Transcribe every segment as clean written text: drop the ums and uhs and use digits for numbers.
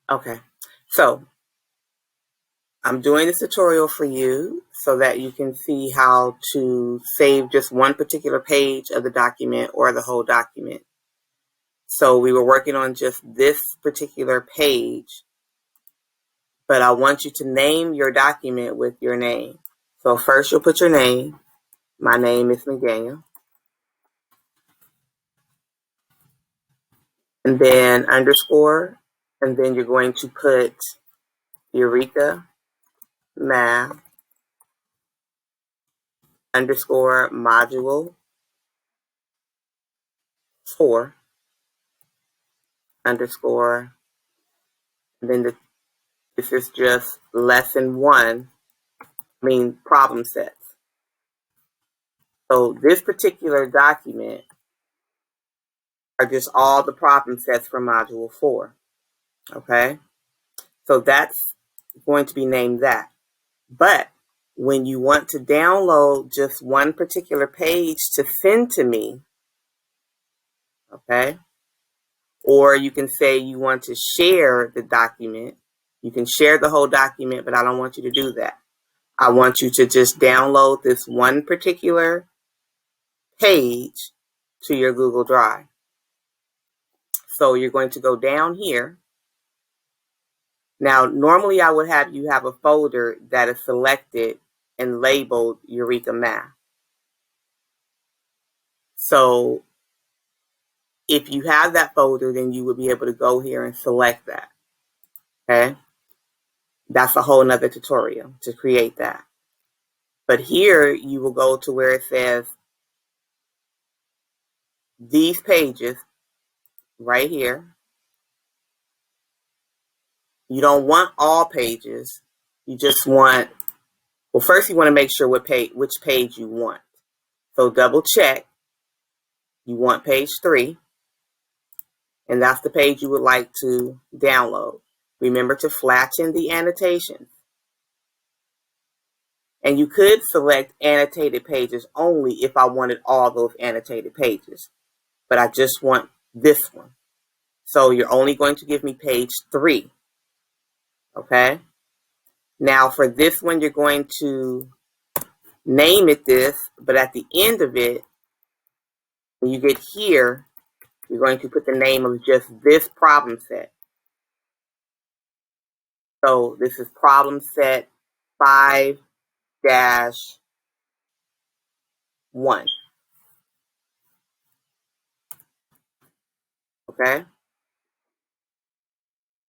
Okay, so I'm doing this tutorial for you so that you can see how to save just one particular page of the document or the whole document. So we were working on just this particular page, but I want you to name your document with your name. So first you'll put your name. My name is McDaniel. And then underscore, and then you're going to put Eureka Math underscore module 4 underscore, and then this is just lesson 1, problem sets. So this particular document are just all the problem sets for module 4. Okay, so that's going to be named that. But when you want to download just one particular page to send to me, okay, or you can say you want to share the document. You can share the whole document, but I don't want you to do that. I want you to just download this one particular page to your Google Drive. So you're going to go down here. Now, normally I would have you have a folder that is selected and labeled Eureka Math. So if you have that folder, then you would be able to go here and select that. Okay? That's a whole nother tutorial to create that. But here you will go to where it says these pages right here. You don't want all pages. You just want, well, first you want to make sure which page you want. So double check. You want page 3. And that's the page you would like to download. Remember to flatten the annotations. And you could select annotated pages only if I wanted all those annotated pages. But I just want this one. So you're only going to give me page 3. Okay? Now for this one, you're going to name it this, but at the end of it, when you get here, you're going to put the name of just this problem set. So this is problem set 5-1. Okay?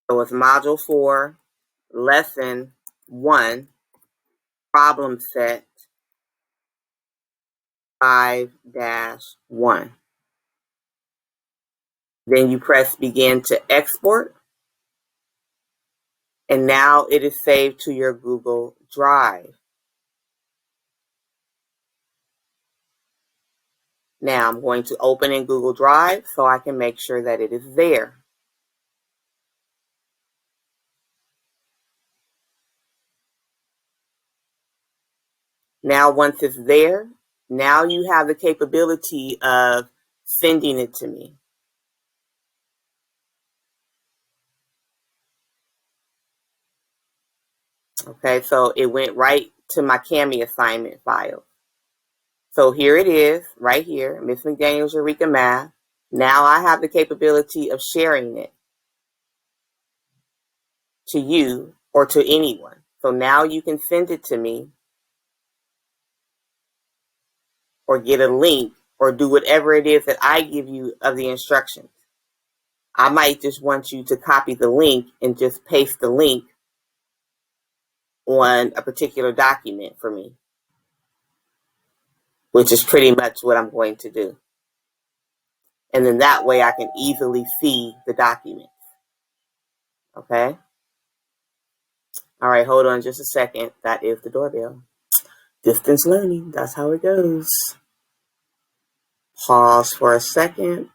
So it's module 4, lesson 1, problem set 5-1. Then you press begin to export. And now it is saved to your Google Drive. Now I'm going to open in Google Drive so I can make sure that it is there. Now once it's there, now you have the capability of sending it to me. Okay, so it went right to my Cami assignment file. So here it is, right here, Miss McDaniel's Eureka Math. Now I have the capability of sharing it to you or to anyone. So now you can send it to me or get a link or do whatever it is that I give you of the instructions. I might just want you to copy the link and just paste the link on a particular document for me, which is pretty much what I'm going to do. And then that way I can easily see the documents. Okay? All right, hold on just a second. That is the doorbell. Distance learning, that's how it goes. Pause for a second.